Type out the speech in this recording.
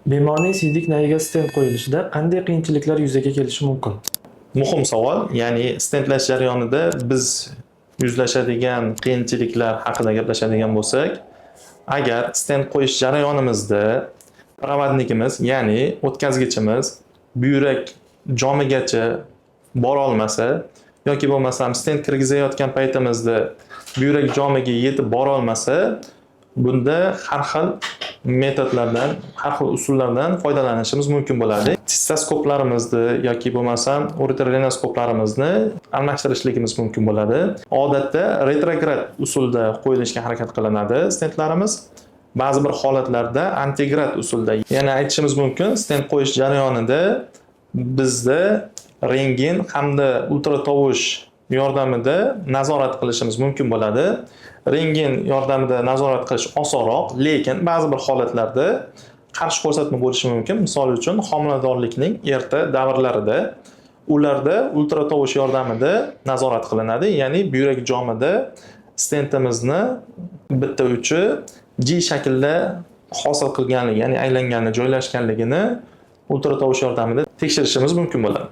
Bemorning siydik nagiga stent qo'yilishida qanday qiyinchiliklar yuzaga kelishi mumkin? Muhim savol. Ya'ni stentlash jarayonida biz yuzlashadigan qiyinchiliklar haqida gaplashadigan bo'lsak, agar stent qo'yish jarayonimizda provodnikimiz, ya'ni o'tkazgichimiz buyrak jomigacha bora olmasa yoki bo'lmasam stent kirgizayotgan paytimizda buyrak jomiga yetib bora olmasa, bunda har xil metodlardan, har xil usullardan foydalanishimiz mumkin bo'ladi. Sistoskoplarimizni yoki bo'lmasam ureterinoskoplarimizni almashtirishligimiz mumkin bo'ladi. Odatda retrograd usulda qo'yilishga harakat qilinadi stentlarimiz. Ba'zi bir holatlarda antigrad usulda, ya'ni aytishimiz mumkin, stent qo'yish jarayonida bizda rentgen hamda ultratovush yordamida nazorat qilishimiz mumkin bo'ladi. Rentgen yordamida nazorat qilish osonroq, lekin ba'zi bir holatlarda qarshi ko'rsatma bo'lishi mumkin. Misol uchun, homiladorlikning erta davrlarida ularda ultratovush yordamida nazorat qilinadi, ya'ni buyrak jomida stentimizni bitta uchi G shaklda hosil qilganligi, ya'ni aylanganligi, joylashganligini ultratovush yordamida tekshirishimiz mumkin bo'ladi.